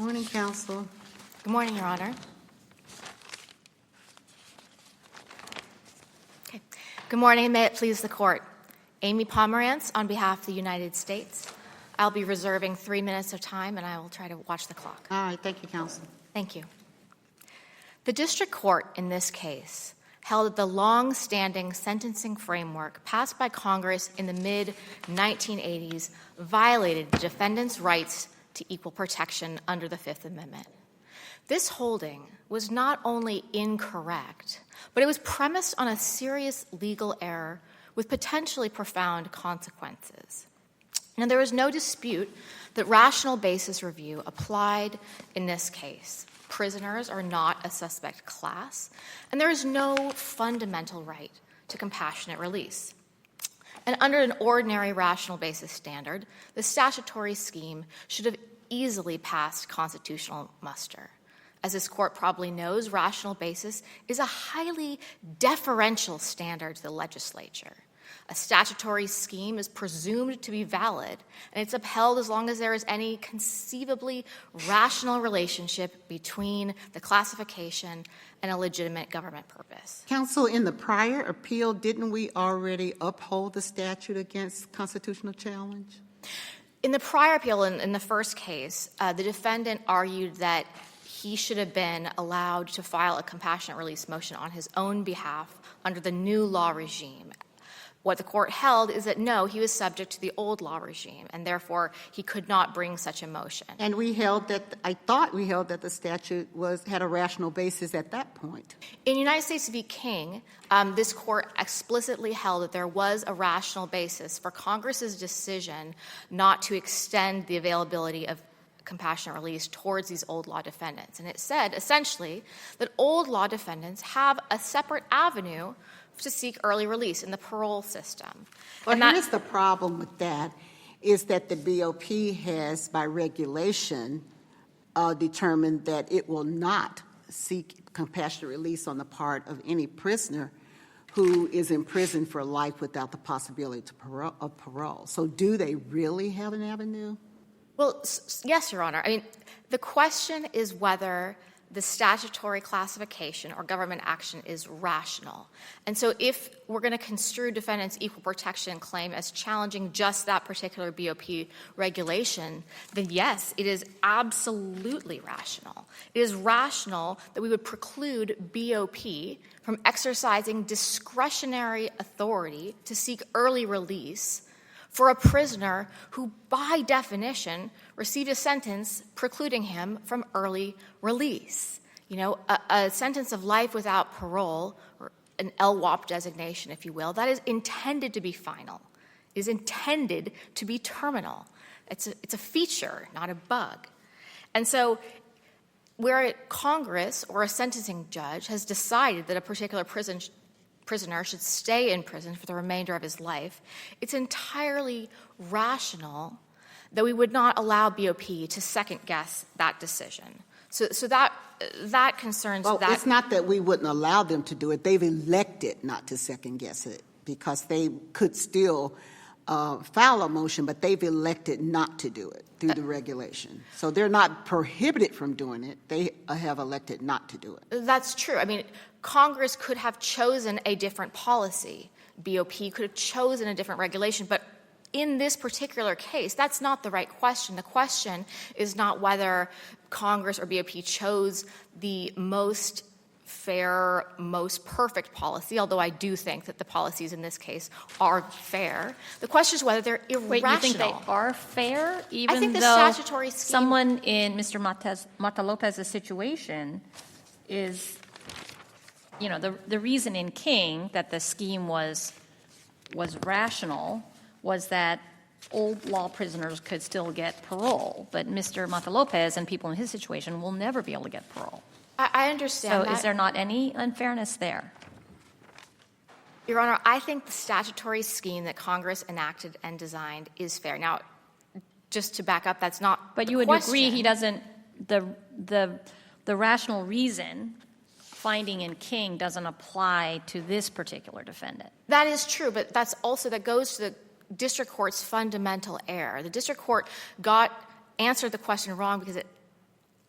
Morning, counsel. Good morning, Your Honor. Okay. Good morning, and may it please the Court. Amy Pomerantz on behalf of the United States. I'll be reserving 3 minutes of time, and I will try to watch the clock. All right, thank you, counsel. Thank you. The district court in this case held that the long-standing sentencing framework passed by Congress in the mid-1980s violated the defendant's rights to equal protection under the Fifth Amendment. This holding was not only incorrect, but it was premised on a serious legal error with potentially profound consequences. Now, there is no dispute that rational basis review applied in this case. Prisoners are not a suspect class, and there is no fundamental right to compassionate release. And under an ordinary rational basis standard, the statutory scheme should have easily passed constitutional muster. As this court probably knows, rational basis is a highly deferential standard to the legislature. A statutory scheme is presumed to be valid, and it's upheld as long as there is any conceivably rational relationship between the classification and a legitimate government purpose. Counsel, in the prior appeal, didn't we already uphold the statute against constitutional challenge? In the prior appeal, in the first case, the defendant argued that he should have been allowed to file a compassionate release motion on his own behalf under the new law regime. What the court held is that, no, he was subject to the old law regime, and therefore he could not bring such a motion. And we held that, I thought we held that the statute had a rational basis at that point. In United States v. King, this court explicitly held that there was a rational basis for Congress's decision not to extend the availability of compassionate release towards these old law defendants. And it said, essentially, that old law defendants have a separate avenue to seek early release in the parole system. Well, here's the problem with that, is that the BOP has, by regulation, determined that it will not seek compassionate release on the part of any prisoner who is in prison for life without the possibility of parole. So do they really have an avenue? Well, yes, Your Honor. I mean, the question is whether the statutory classification or government action is rational. And so if we're going to construe defendant's equal protection claim as challenging just that particular BOP regulation, then yes, it is absolutely rational. It is rational that we would preclude BOP from exercising discretionary authority to seek early release for a prisoner who, by definition, received a sentence precluding him from early release. You know, a sentence of life without parole, or an LWOP designation, if you will, that is intended to be final, is intended to be terminal. It's a feature, not a bug. And so where Congress or a sentencing judge has decided that a particular prisoner should stay in prison for the remainder of his life, it's entirely rational that we would not allow BOP to second-guess that decision. So that concerns well, that. It's not that we wouldn't allow them to do it. They've elected not to second-guess it because they could still file a motion, but they've elected not to do it through the regulation. So they're not prohibited from doing it. They have elected not to do it. That's true. I mean, Congress could have chosen a different policy. BOP could have chosen a different regulation. But in this particular case, that's not the right question. The question is not whether Congress or BOP chose the most fair, most perfect policy, although I do think that the policies in this case are fair. The question is whether they're irrational. Wait, you think they are fair, even I think the though statutory scheme, someone in Mr. Mata Lopez's situation is, you know, the reason in King that the scheme was rational was that old law prisoners could still get parole, but Mr. Mata Lopez and people in his situation will never be able to get parole. I understand So that. is there not any unfairness there? Your Honor, I think the statutory scheme that Congress enacted and designed is fair. Now, just to back up, that's not But the you would question. agree he doesn't, the rational reason finding in King doesn't apply to this particular defendant. That is true, but that goes to the district court's fundamental error. The district court answered the question wrong because it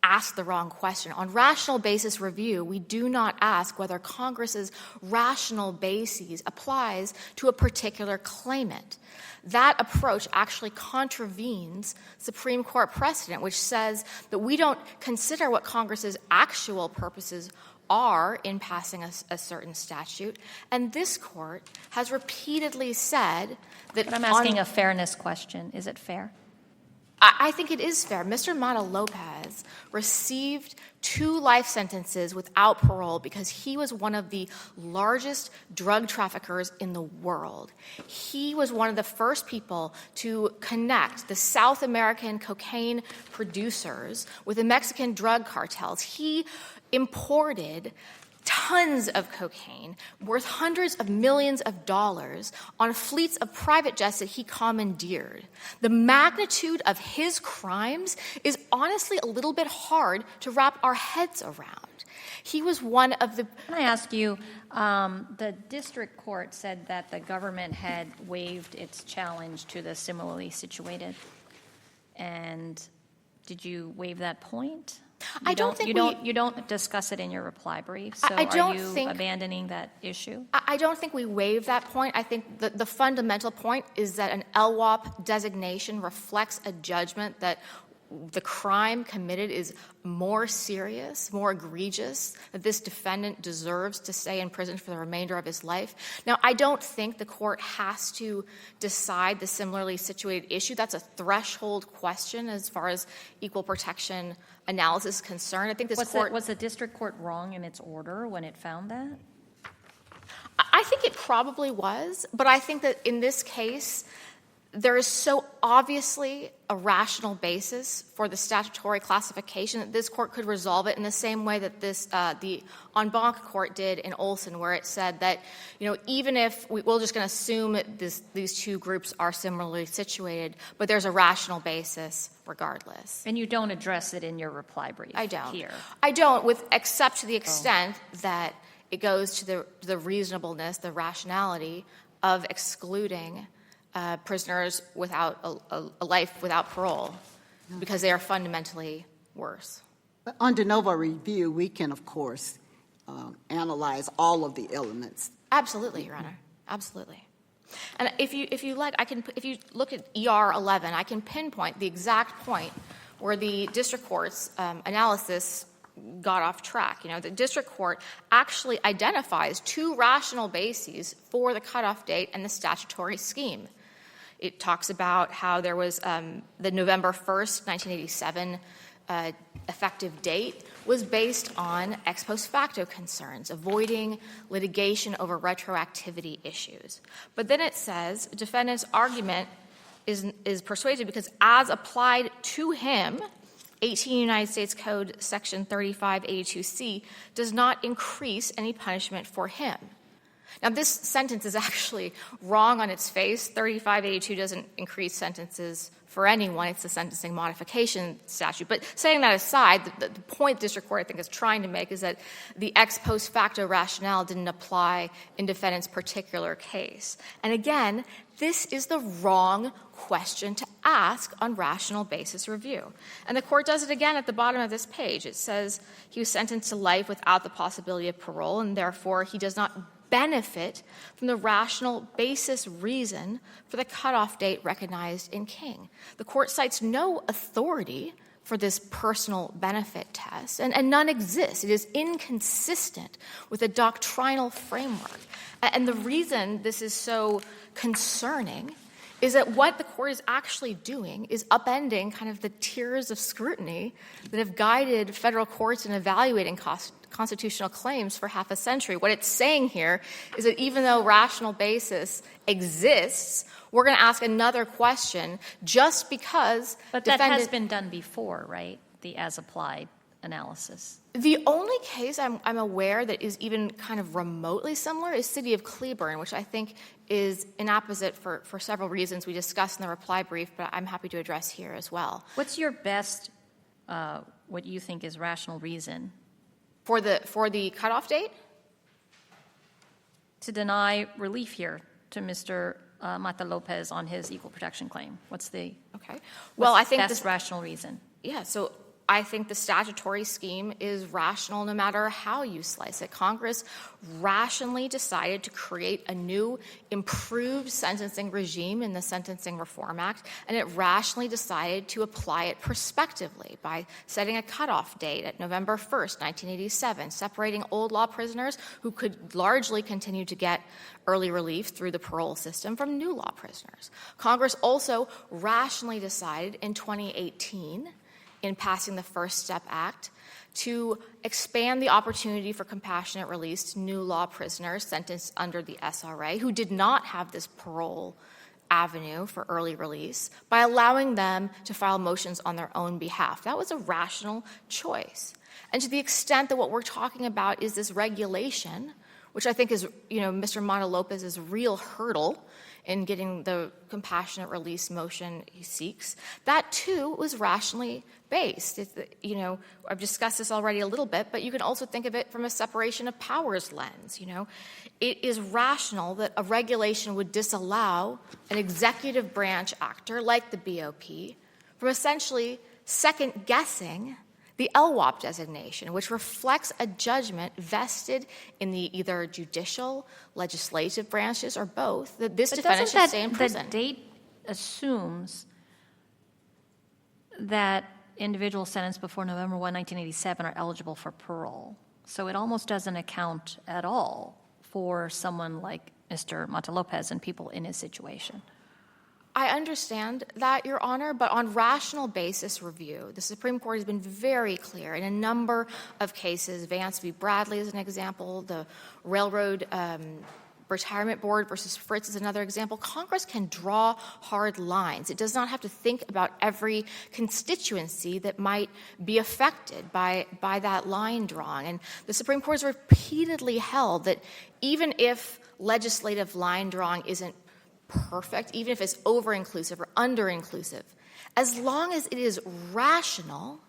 asked the wrong question. On rational basis review, we do not ask whether Congress's rational basis applies to a particular claimant. That approach actually contravenes Supreme Court precedent, which says that we don't consider what Congress's actual purposes are in passing a certain statute. And this Court has repeatedly said that— But I'm asking a fairness question. Is it fair? I think it is fair. Mr. Mata-Lopez received 2 life sentences without parole because he was one of the largest drug traffickers in the world. He was one of the first people to connect the South American cocaine producers with the Mexican drug cartels. He imported tons of cocaine worth hundreds of millions of dollars on fleets of private jets that he commandeered. The magnitude of his crimes is honestly a little bit hard to wrap our heads around. He was one of the— Can I ask you, the district court said that the government had waived its challenge to the similarly situated. And did you waive that point? I don't think you don't discuss it in your reply brief. So I don't are you think— abandoning that issue? I don't think we waive that point. I think the fundamental point is that an LWOP designation reflects a judgment that the crime committed is more serious, more egregious, that this defendant deserves to stay in prison for the remainder of his life. Now, I don't think the court has to decide the similarly situated issue. That's a threshold question as far as equal protection analysis is concerned. I think this Was the district court wrong in its order when it found that? I think it probably was, but I think that in this case, there is so obviously a rational basis for the statutory classification that this court could resolve it in the same way that the en banc court did in Olson, where it said that, even if we're just going to assume that these 2 groups are similarly situated, but there's a rational basis regardless. And you don't address it in your reply brief. I don't. Here. I don't, except to the extent that it goes to the reasonableness, the rationality of excluding prisoners without a life without parole, because they are fundamentally worse. But on de novo review, we can, of course, analyze all of the elements. Absolutely, Your Honor. Absolutely. And if you like, if you look at ER 11, I can pinpoint the exact point where the district court's analysis got off track. The district court actually identifies 2 rational bases for the cutoff date and the statutory scheme. It talks about how there was the November 1st, 1987 effective date was based on ex post facto concerns, avoiding litigation over retroactivity issues. But then it says defendant's argument is persuasive because as applied to him, 18 United States Code Section 3582C does not increase any punishment for him. Now, this sentence is actually wrong on its face. 3582 doesn't increase sentences for anyone. It's a sentencing modification statute. But setting that aside, the point district court, I think, is trying to make is that the ex post facto rationale didn't apply in defendant's particular case. And again, this is the wrong question to ask on rational basis review. And the court does it again at the bottom of this page. It says he was sentenced to life without the possibility of parole, and therefore he does not benefit from the rational basis reason for the cutoff date recognized in King. The court cites no authority for this personal benefit test, and none exists. It is inconsistent with a doctrinal framework. And the reason this is so concerning is that what the court is actually doing is upending kind of the tiers of scrutiny that have guided federal courts in evaluating constitutional claims for half a century. What it's saying here is that even though rational basis exists, we're going to ask another question just because But that has been done before, right? The as-applied analysis. The only case I'm aware that is even kind of remotely similar is City of Cleburne, which I think is inapposite for several reasons we discussed in the reply brief, but I'm happy to address here as well. What's your best, what you think is rational reason? For the cutoff date? To deny relief here to Mr. Mata-Lopez on his equal protection claim. What's the Okay. Well, I think best rational reason? Yeah, so I think the statutory scheme is rational no matter how you slice it. Congress rationally decided to create a new, improved sentencing regime in the Sentencing Reform Act, and it rationally decided to apply it prospectively by setting a cutoff date at November 1st, 1987, separating old law prisoners who could largely continue to get early relief through the parole system from new law prisoners. Congress also rationally decided in 2018, in passing the First Step Act, to expand the opportunity for compassionate release to new law prisoners sentenced under the SRA who did not have this parole avenue for early release by allowing them to file motions on their own behalf. That was a rational choice. And to the extent that what we're talking about is this regulation, which I think is, Mr. Mata-Lopez's real hurdle in getting the compassionate release motion he seeks, that too was rationally based. I've discussed this already a little bit, but you can also think of it from a separation of powers lens. It is rational that a regulation would disallow an executive branch actor like the BOP from essentially second-guessing the LWOP designation, which reflects a judgment vested in the either judicial, legislative branches, or both, that this defendant should stay in prison. The date assumes that individuals sentenced before November 1, 1987 are eligible for parole. So it almost doesn't account at all for someone like Mr. Mata-Lopez and people in his situation. I understand that, Your Honor, but on rational basis review, the Supreme Court has been very clear in a number of cases. Vance v. Bradley is an example. The Railroad Retirement Board versus Fritz is another example. Congress can draw hard lines. It does not have to think about every constituency that might be affected by that line drawing. And the Supreme Court has repeatedly held that even if legislative line drawing isn't perfect, even if it's over-inclusive or under-inclusive, as long as it is rational,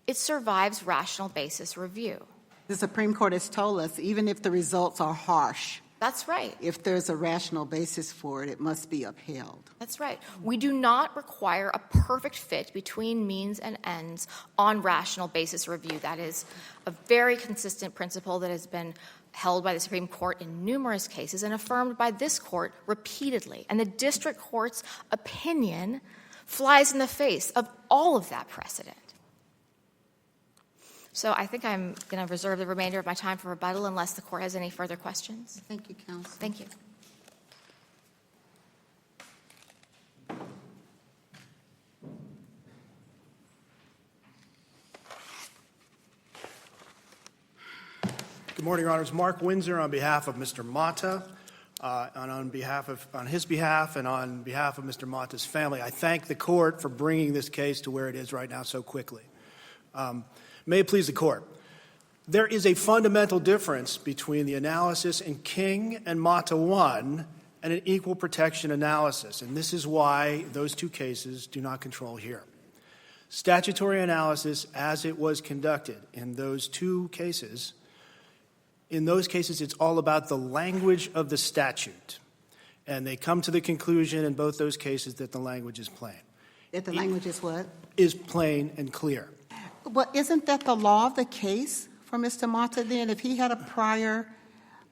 it survives rational basis review. The Supreme Court has told us even if the results are harsh, That's right. if there's a rational basis for it, it must be upheld. That's right. We do not require a perfect fit between means and ends on rational basis review. That is a very consistent principle that has been held by the Supreme Court in numerous cases and affirmed by this court repeatedly. And the district court's opinion flies in the face of all of that precedent. So I think I'm going to reserve the remainder of my time for rebuttal unless the court has any further questions. Thank you, counsel. Thank you. Good morning, Your Honors. Mark Windsor on behalf of Mr. Mata, and on his behalf and on behalf of Mr. Mata's family, I thank the court for bringing this case to where it is right now so quickly. May it please the court. There is a fundamental difference between the analysis in King and Mata 1 and an equal protection analysis, and this is why those two cases do not control here. Statutory analysis, as it was conducted in those two cases, in those cases, it's all about the language of the statute. And they come to the conclusion in both those cases that the language is plain. That the language is what? Is plain and clear. Well, isn't that the law of the case for Mr. Mata then? If he had a prior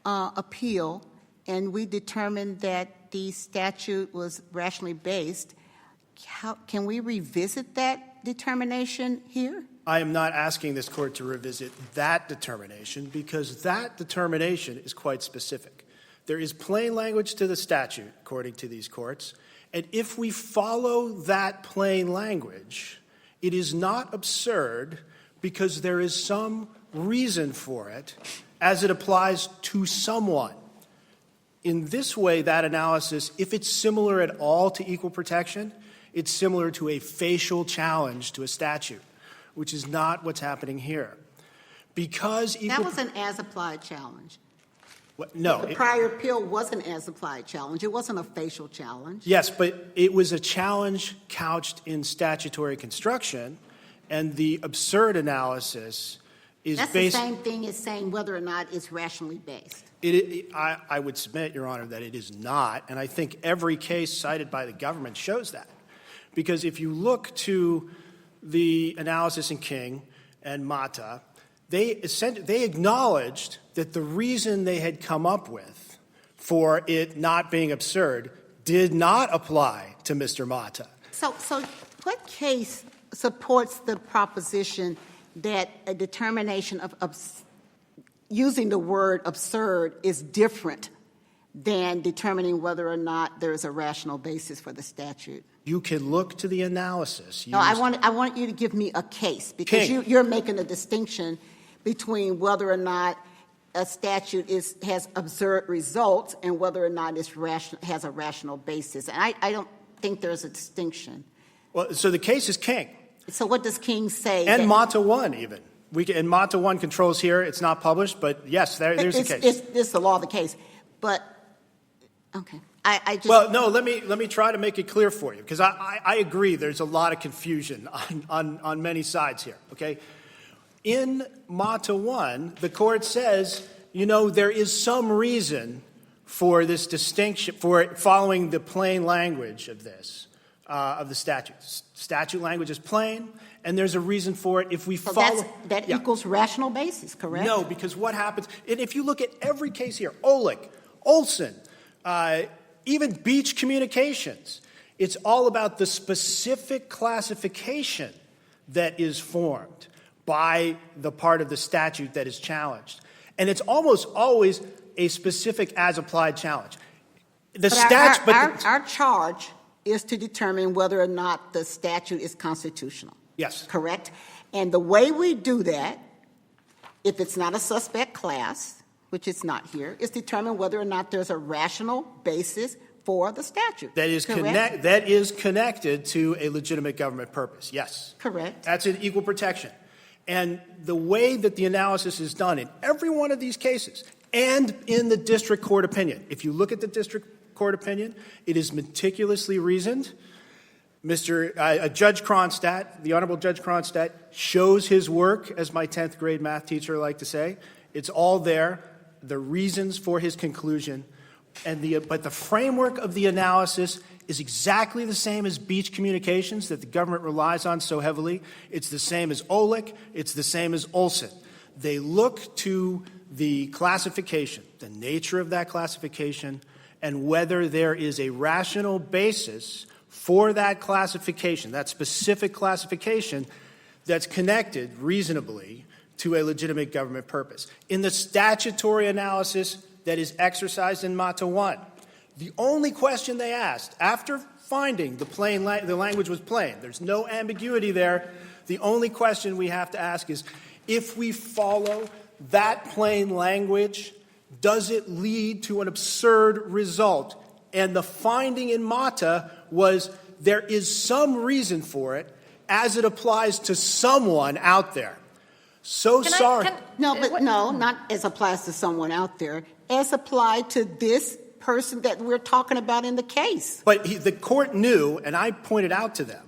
appeal and we determined that the statute was rationally based, can we revisit that determination here? I am not asking this court to revisit that determination because that determination is quite specific. There is plain language to the statute, according to these courts, and if we follow that plain language, it is not absurd because there is some reason for it as it applies to someone. In this way, that analysis, if it's similar at all to equal protection, it's similar to a facial challenge to a statute, which is not what's happening here. Because that was an as-applied challenge. No. The prior appeal was an as-applied challenge. It wasn't a facial challenge. Yes, but it was a challenge couched in statutory construction, and the absurd analysis is That's based... the same thing as saying whether or not it's rationally based. I would submit, Your Honor, that it is not, and I think every case cited by the government shows that. Because if you look to the analysis in King and Mata, they acknowledged that the reason they had come up with for it not being absurd did not apply to Mr. Mata. So what case supports the proposition that a determination of using the word absurd is different than determining whether or not there is a rational basis for the statute? You can look to the analysis. No, I want you to give me a case, because King. you're making a distinction between whether or not a statute has absurd results and whether or not it's has a rational basis. And I don't think there's a distinction. Well, so the case is King. So what does King say? And Mata 1 even. And Mata 1 controls here. It's not published, but yes, there's the case. It's the law of the case. But, okay. I just... Well, no, let me try to make it clear for you, because I agree there's a lot of confusion on many sides here, okay? In Mata 1, the court says, there is some reason for this distinction, for following the plain language of this, of the statute. Statute language is plain, and there's a reason for it if we follow... That equals rational basis, correct? No, because what happens, and if you look at every case here, Olick, Olson, even Beach Communications, it's all about the specific classification that is formed by the part of the statute that is challenged. And it's almost always a specific as-applied challenge. Our charge is to determine whether or not the statute is constitutional. Yes. Correct? And the way we do that, if it's not a suspect class, which it's not here, is determine whether or not there's a rational basis for the statute. That is connected to a legitimate government purpose, yes. Correct. That's an equal protection. And the way that the analysis is done in every one of these cases, and in the district court opinion, if you look at the district court opinion, it is meticulously reasoned. Judge Cronstadt, the Honorable Judge Cronstadt, shows his work, as my 10th grade math teacher liked to say. It's all there, the reasons for his conclusion. But the framework of the analysis is exactly the same as Beach Communications that the government relies on so heavily. It's the same as Olick. It's the same as Olson. They look to the classification, the nature of that classification, and whether there is a rational basis for that classification, that specific classification that's connected reasonably to a legitimate government purpose. In the statutory analysis that is exercised in Mata 1, the only question they asked, after finding the language was plain, there's no ambiguity there, the only question we have to ask is, if we follow that plain language, does it lead to an absurd result? And the finding in Mata was there is some reason for it as it applies to someone out there. Not as applies to someone out there, as applied to this person that we're talking about in the case. But the court knew, and I pointed out to them,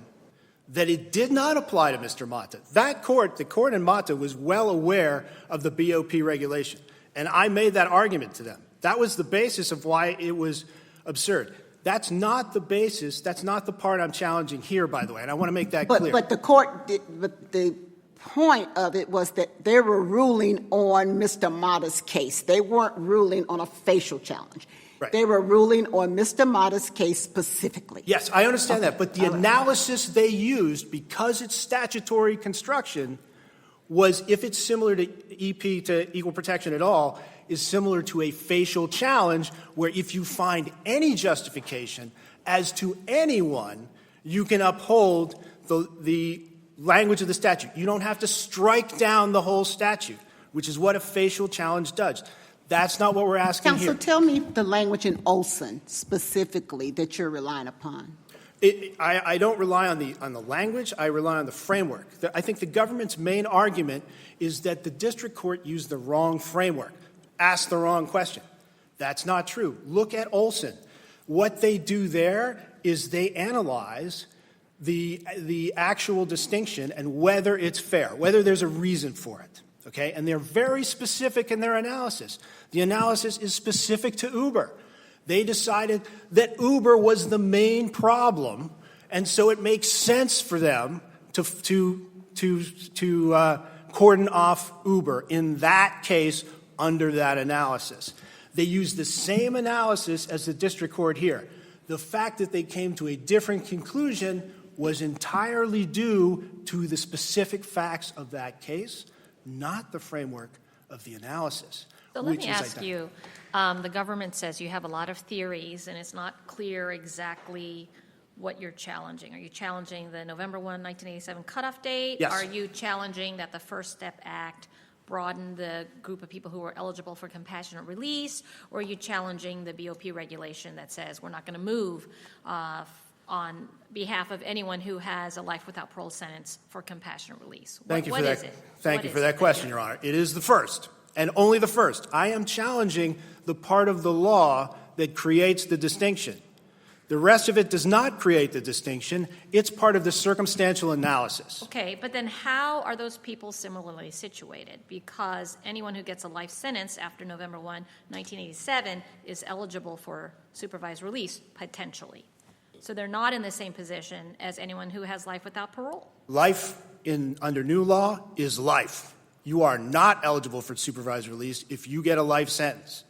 that it did not apply to Mr. Mata. The court in Mata was well aware of the BOP regulation, and I made that argument to them. That was the basis of why it was absurd. That's not the basis. That's not the part I'm challenging here, by the way, and I want to make that clear. But the court, the point of it was that they were ruling on Mr. Mata's case. They weren't ruling on a facial challenge. Right. They were ruling on Mr. Mata's case specifically. Yes, I understand that. But the analysis they used, because it's statutory construction, was if it's similar to EP, to equal protection at all, is similar to a facial challenge where if you find any justification as to anyone, you can uphold the language of the statute. You don't have to strike down the whole statute, which is what a facial challenge does. That's not what we're asking here. Counsel, tell me the language in Olson specifically that you're relying upon. I don't rely on the language. I rely on the framework. I think the government's main argument is that the district court used the wrong framework, asked the wrong question. That's not true. Look at Olson. What they do there is they analyze the actual distinction and whether it's fair, whether there's a reason for it. Okay? And they're very specific in their analysis. The analysis is specific to Uber. They decided that Uber was the main problem, and so it makes sense for them to cordon off Uber in that case under that analysis. They used the same analysis as the district court here. The fact that they came to a different conclusion was entirely due to the specific facts of that case, not the framework of the analysis. So let me ask you, the government says you have a lot of theories, and it's not clear exactly what you're challenging. Are you challenging the November 1, 1987 cutoff date? Yes. Are you challenging that the First Step Act broadened the group of people who were eligible for compassionate release? Or are you challenging the BOP regulation that says we're not going to move on behalf of anyone who has a life without parole sentence for compassionate release? Thank you What for that. is it? Thank What you is for it that question, you're- Your Honor. It is the first, and only the first. I am challenging the part of the law that creates the distinction. The rest of it does not create the distinction. It's part of the circumstantial analysis. Okay, but then how are those people similarly situated? Because anyone who gets a life sentence after November 1, 1987 is eligible for supervised release, potentially. So they're not in the same position as anyone who has life without parole. Life under new law is life. You are not eligible for supervised release if you get a life sentence.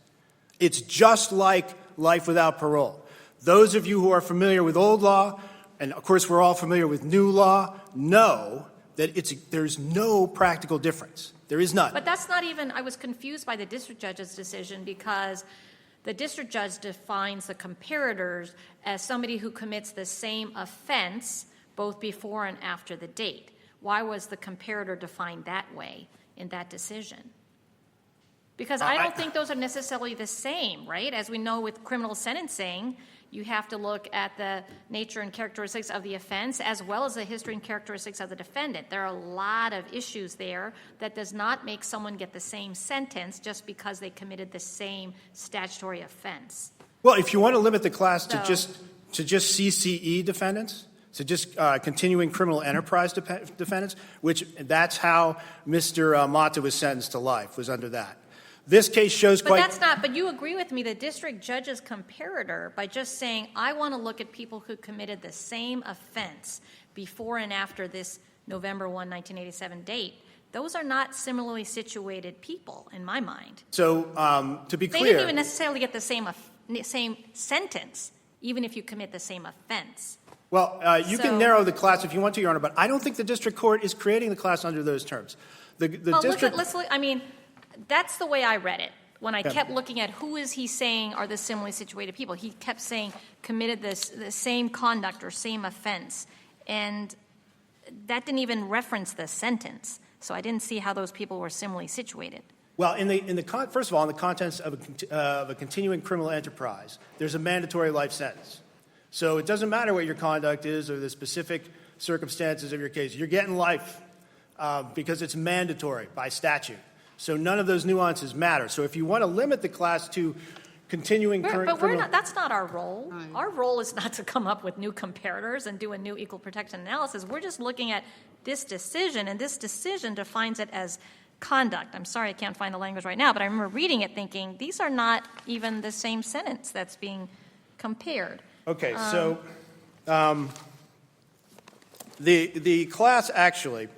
It's just like life without parole. Those of you who are familiar with old law, and of course we're all familiar with new law, know that there's no practical difference. There is none. But that's not even, I was confused by the district judge's decision because the district judge defines the comparators as somebody who commits the same offense both before and after the date. Why was the comparator defined that way in that decision? Because I don't think those are necessarily the same, right? As we know with criminal sentencing, you have to look at the nature and characteristics of the offense as well as the history and characteristics of the defendant. There are a lot of issues there that does not make someone get the same sentence just because they committed the same statutory offense. Well, if you want to limit the class to So- just CCE defendants, so just continuing criminal enterprise defendants, which that's how Mr. Mata was sentenced to life, was under that. This case shows But that's not, but you agree with me, the district judge's comparator, by just saying, I want to look at people who committed the same offense before and after this November 1, 1987 date, those are not similarly situated people, in my mind. So to be They clear, didn't even necessarily get the same sentence, even if you commit the same offense. well, you can So- narrow the class if you want to, Your Honor, but I don't think the district court is creating the class under those terms. The Well, district. I mean, that's the way I read it. When I kept looking at who is he saying are the similarly situated people, he kept saying committed the same conduct or same offense. And that didn't even reference the sentence. So I didn't see how those people were similarly situated. Well, first of all, in the contents of a continuing criminal enterprise, there's a mandatory life sentence. So it doesn't matter what your conduct is or the specific circumstances of your case. You're getting life because it's mandatory by statute. So none of those nuances matter. So if you want to limit the class to continuing But criminal... we're not, that's not our role. Our role is not to come up with new comparators and do a new equal protection analysis. We're just looking at this decision, and this decision defines it as conduct. I'm sorry I can't find the language right now, but I remember reading it thinking, these are not even the same sentence that's being compared. Okay, so the class actually...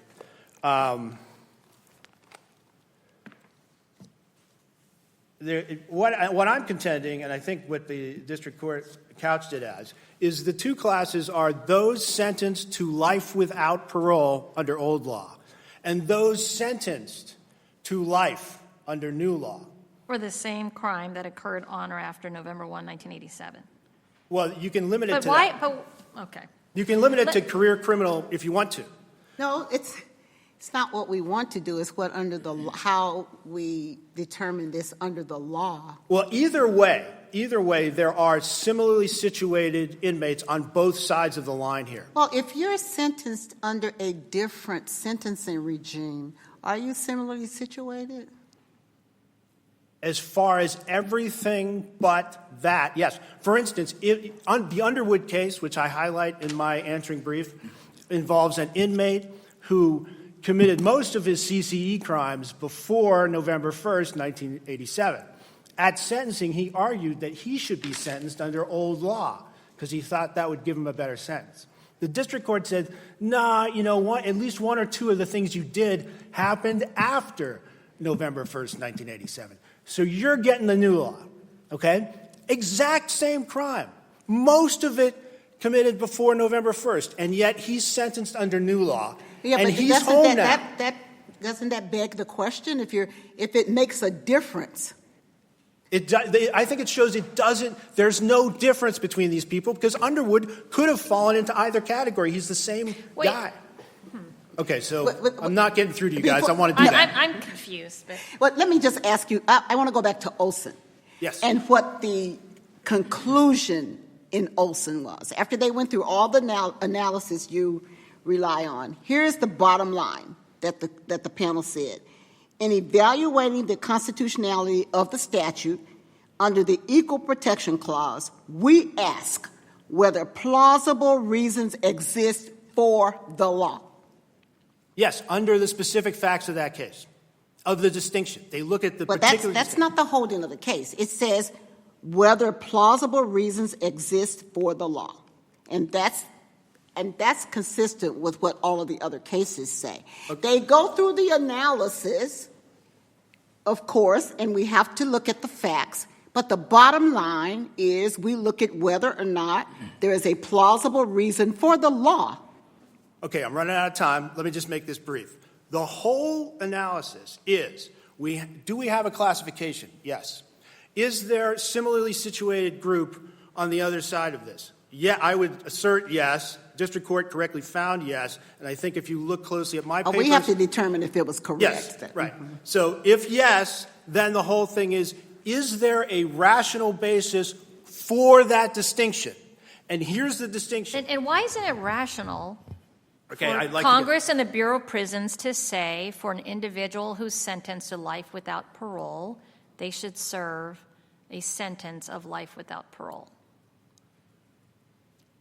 what I'm contending, and I think what the district court couched it as, is the two classes are those sentenced to life without parole under old law and those sentenced to life under new law. For the same crime that occurred on or after November 1, 1987. Well, you can limit it But to why, that. but, okay. You can limit it to career criminal if you want to. No, it's not what we want to do. It's what how we determine this under the law. Well, either way, there are similarly situated inmates on both sides of the line here. Well, if you're sentenced under a different sentencing regime, are you similarly situated? As far as everything but that, yes. For instance, the Underwood case, which I highlight in my answering brief, involves an inmate who committed most of his CCE crimes before November 1st, 1987. At sentencing, he argued that he should be sentenced under old law because he thought that would give him a better sentence. The district court said, nah, at least one or two of the things you did happened after November 1st, 1987. So you're getting the new law, okay? Exact same crime. Most of it committed before November 1st, and yet he's sentenced under new law, and he's home now. Doesn't that beg the question if it makes a difference? I think it shows it doesn't. There's no difference between these people because Underwood could have fallen into either category. He's the same guy. Okay, so I'm not getting through to you guys. I want to do that. I'm confused. But Well, let me just ask you, I want to go back to Olson. Yes. And what the conclusion in Olson was. After they went through all the analysis you rely on, here's the bottom line that the panel said. In evaluating the constitutionality of the statute under the Equal Protection Clause, we ask whether plausible reasons exist for the law. Yes, under the specific facts of that case, of the distinction. They look at the But particular that's not the holding of the case. It says whether plausible reasons exist for the law. And that's consistent with what all of the other cases say. Okay. They go through the analysis, of course, and we have to look at the facts. But the bottom line is we look at whether or not there is a plausible reason for the law. Okay, I'm running out of time. Let me just make this brief. The whole analysis is, do we have a classification? Yes. Is there a similarly situated group on the other side of this? Yeah, I would assert yes. District Court correctly found yes. And I think if you look closely at my papers... We have to determine if it was correct. Yes, right. So if yes, then the whole thing is there a rational basis for that distinction? And here's the distinction. and why isn't it rational Okay, for I'd like Congress and the Bureau of Prisons to say for an individual who's sentenced to life without parole, they should serve a sentence of life without parole?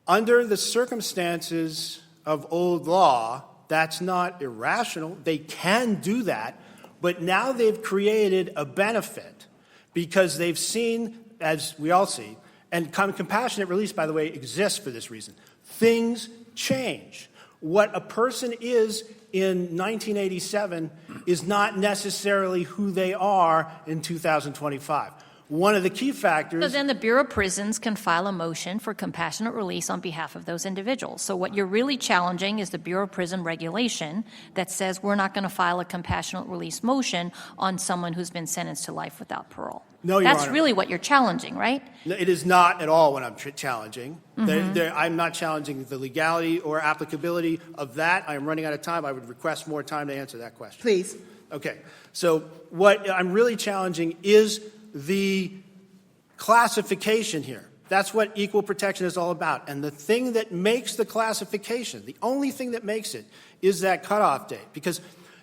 Under the circumstances of old law, that's not irrational. They can do that, but now they've created a benefit because they've seen, as we all see, and compassionate release, by the way, exists for this reason. Things change. What a person is in 1987 is not necessarily who they are in 2025. One of the key factors... So then the Bureau of Prisons can file a motion for compassionate release on behalf of those individuals. So what you're really challenging is the Bureau of Prison regulation that says we're not going to file a compassionate release motion on someone who's been sentenced to life without parole. No, Your That's Honor. really what you're challenging, right? No, it is not at all what I'm challenging. I'm not challenging the legality or applicability of that. I am running out of time. I would request more time to answer that question. Please. Okay. So what I'm really challenging is the classification here. That's what equal protection is all about. And the thing that makes the classification, the only thing that makes it, is that cutoff date. Because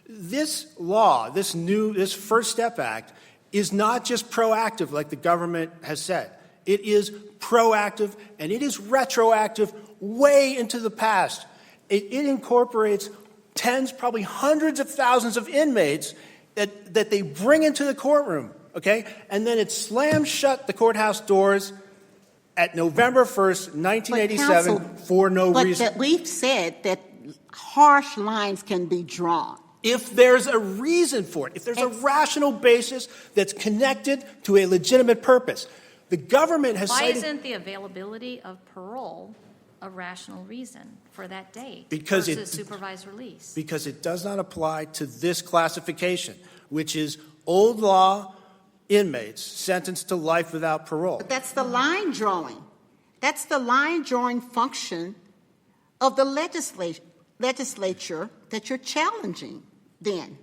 this law, this First Step Act, is not just proactive like the government has said. It is proactive and it is retroactive way into the past. It incorporates tens, probably hundreds of thousands of inmates that they bring into the courtroom. Okay? And then it slams shut the courthouse doors at November 1st, 1987, for no reason. But we've said that harsh lines can be drawn. If there's a reason for it, if there's a rational basis that's connected to a legitimate purpose. The government has Why cited... isn't the availability of parole a rational reason for that date Because versus supervised release? Because it does not apply to this classification, which is old law inmates sentenced to life without parole. But that's the line drawing. That's the line drawing function of the legislature that you're challenging then.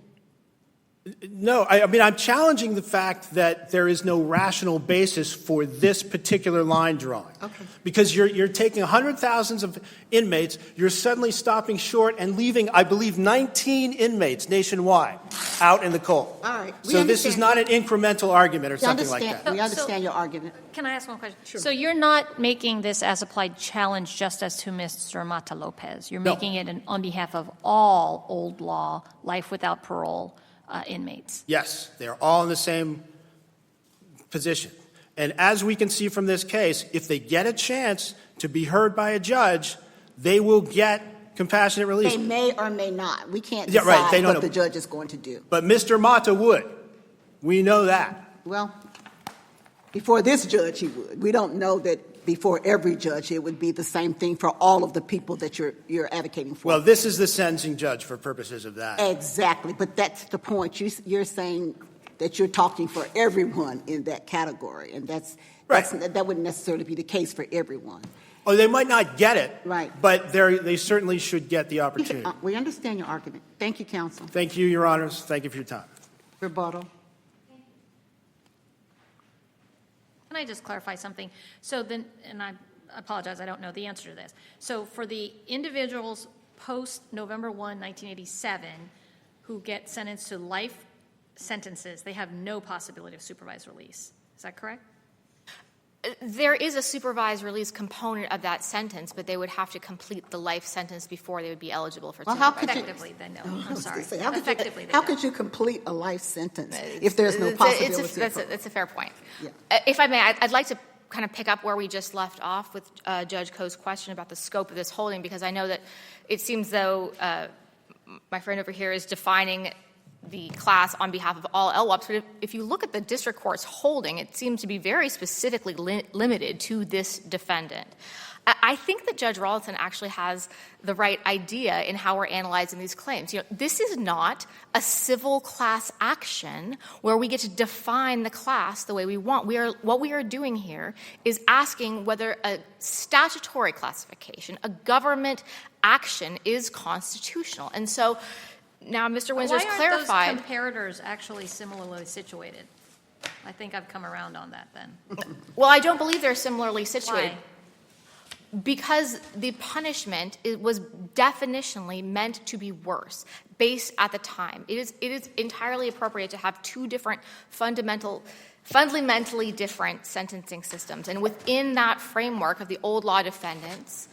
No, I mean, I'm challenging the fact that there is no rational basis for this particular line drawing. Okay. Because you're taking hundreds of thousands of inmates, you're suddenly stopping short and leaving, I believe, 19 inmates nationwide out in the cold. All right. We So this is understand. not an incremental argument or something like that. We understand your argument. Can I ask one question? Sure. So you're not making this as applied challenge just as to Mr. Mata Lopez. You're No. making it on behalf of all old law, life without parole inmates. Yes, they're all in the same position. And as we can see from this case, if they get a chance to be heard by a judge, they will get compassionate release. They may or may not. We can't Yeah, decide right, they don't what know. the judge is going to do. But Mr. Mata would. We know that. Well, before this judge, he would. We don't know that before every judge it would be the same thing for all of the people that you're advocating for. Well, this is the sentencing judge for purposes of that. Exactly, but that's the point. You're saying that you're talking for everyone in that category, and that wouldn't necessarily be the case for everyone. Oh, they might not get it. Right. But they certainly should get the opportunity. We understand your argument. Thank you, counsel. Thank you, Your Honors. Thank you for your time. Rebuttal. Can I just clarify something? So then, and I apologize, I don't know the answer to this. So for the individuals post-November 1, 1987, who get sentenced to life sentences, they have no possibility of supervised release. Is that correct? There is a supervised release component of that sentence, but they would have to complete the life sentence before they would be eligible for Well, how supervised could you- Effectively, then no. I I'm was gonna sorry. say, Effectively, they how don't. could you complete a life sentence if there's no It's possibility? that's a fair point. Yeah. If I may, I'd like to kind of pick up where we just left off with Judge Koh's question about the scope of this holding, because I know that it seems though my friend over here is defining the class on behalf of all LWOPs, but if you look at the district court's holding, it seems to be very specifically limited to this defendant. I think that Judge Rawlinson actually has the right idea in how we're analyzing these claims. You know, this is not a civil class action where we get to define the class the way we want. What we are doing here is asking whether a statutory classification, a government action, is constitutional. And so now Mr. Windsor's clarified. Why aren't those comparators actually similarly situated? I think I've come around on that then. Well, I don't believe they're similarly situated. Why? Because the punishment was definitionally meant to be worse, based at the time. It is entirely appropriate to have two different fundamentally different sentencing systems. And within that framework of the old law defendants,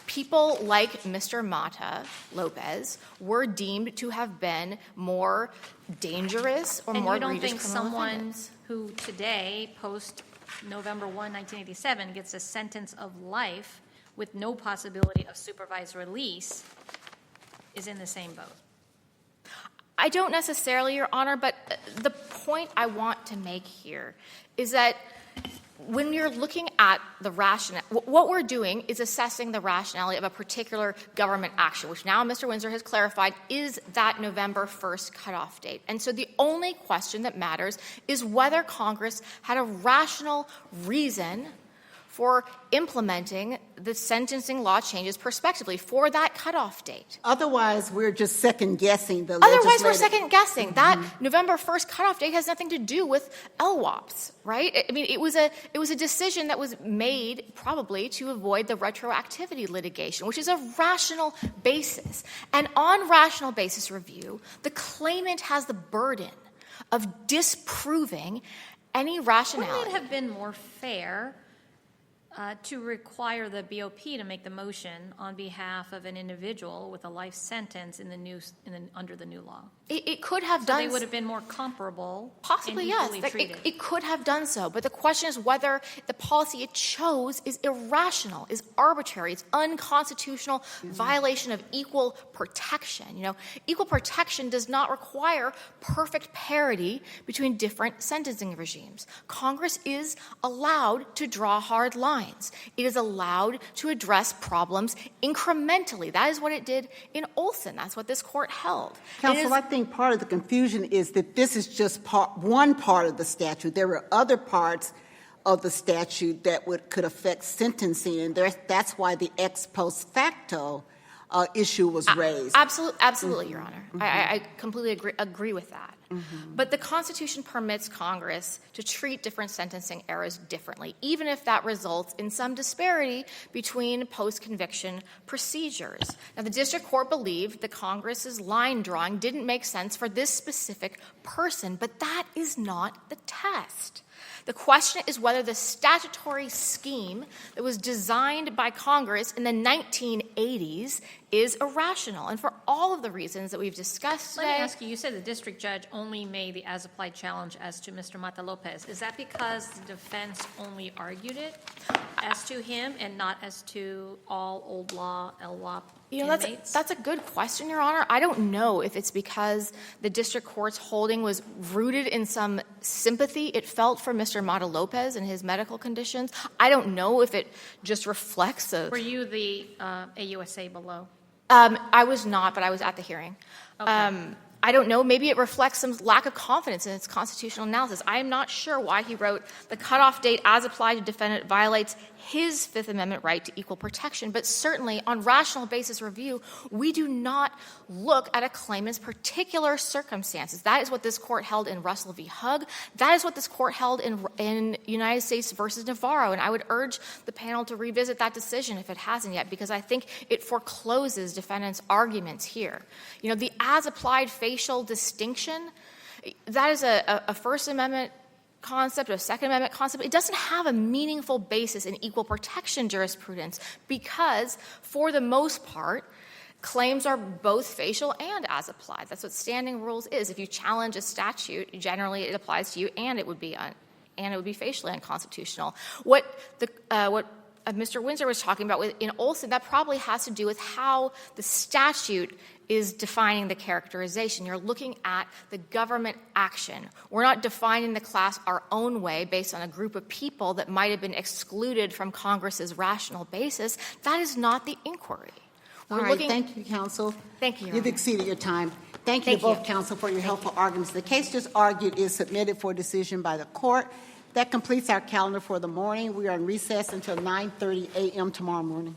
people like Mr. Mata Lopez were deemed to have been more dangerous or And more you don't egregious think criminal someone offenders. who today, post-November 1, 1987, gets a sentence of life with no possibility of supervised release is in the same boat? I don't necessarily, Your Honor, but the point I want to make here is that when you're looking at the rationale, what we're doing is assessing the rationality of a particular government action, which now Mr. Windsor has clarified is that November 1st cutoff date. And so the only question that matters is whether Congress had a rational reason for implementing the sentencing law changes prospectively for that cutoff date. Otherwise, we're just second-guessing the Otherwise, we're legislative- second-guessing. That November 1st cutoff date has nothing to do with LWOPs, right? I mean, it was a decision that was made probably to avoid the retroactivity litigation, which is a rational basis. And on rational basis review, the claimant has the burden of disproving any rationality. Wouldn't it have been more fair to require the BOP to make the motion on behalf of an individual with a life sentence under the new law? It could have So done they would have been more comparable Possibly, and yes. equally treated. It could have done so. But the question is whether the policy it chose is irrational, is arbitrary, it's unconstitutional, violation of equal protection. You know, equal protection does not require perfect parity between different sentencing regimes. Congress is allowed to draw hard lines. It is allowed to address problems incrementally. That is what it did in Olson. That's what this court held. Counsel, I think part of the confusion is that this is just one part of the statute. There were other parts of the statute that could affect sentencing, and that's why the ex post facto issue was raised. Absolutely, Your Honor. I completely agree with that. But the Constitution permits Congress to treat different sentencing eras differently, even if that results in some disparity between post-conviction procedures. Now, the district court believed that Congress's line drawing didn't make sense for this specific person, but that is not the test. The question is whether the statutory scheme that was designed by Congress in the 1980s is irrational. And for all of the reasons that we've discussed Let me today, ask you, you said the district judge only made the as-applied challenge as to Mr. Mata-Lopez. Is that because the defense only argued it as to him and not as to all old law, LWOP inmates? that's a good question, Your Honor. I don't know if it's because the district court's holding was rooted in some sympathy it felt for Mr. Mata-Lopez and his medical conditions. I don't know if it just reflects Were you the AUSA below? I was not, but I was at the hearing. Okay. I don't know. Maybe it reflects some lack of confidence in its constitutional analysis. I am not sure why he wrote the cutoff date as applied to defendant violates his Fifth Amendment right to equal protection. But certainly, on rational basis review, we do not look at a claimant's particular circumstances. That is what this court held in Russell v. Hugg. That is what this court held in United States versus Navarro. And I would urge the panel to revisit that decision if it hasn't yet, because I think it forecloses defendants' arguments here. You know, the as-applied facial distinction, that is a First Amendment concept or a Second Amendment concept. It doesn't have a meaningful basis in equal protection jurisprudence because, for the most part, claims are both facial and as applied. That's what standing rules is. If you challenge a statute, generally it applies to you, and it would be facially unconstitutional. What Mr. Windsor was talking about in Olson, that probably has to do with how the statute is defining the characterization. You're looking at the government action. We're not defining the class our own way based on a group of people that might have been excluded from Congress's rational basis. That is not the inquiry. All right, thank you, counsel. Thank you, Your You've Honor. exceeded your time. Thank you to both counsel for your helpful arguments. The case just argued is submitted for decision by the court. That completes our calendar for the morning. We are in recess until 9:30 a.m. tomorrow morning.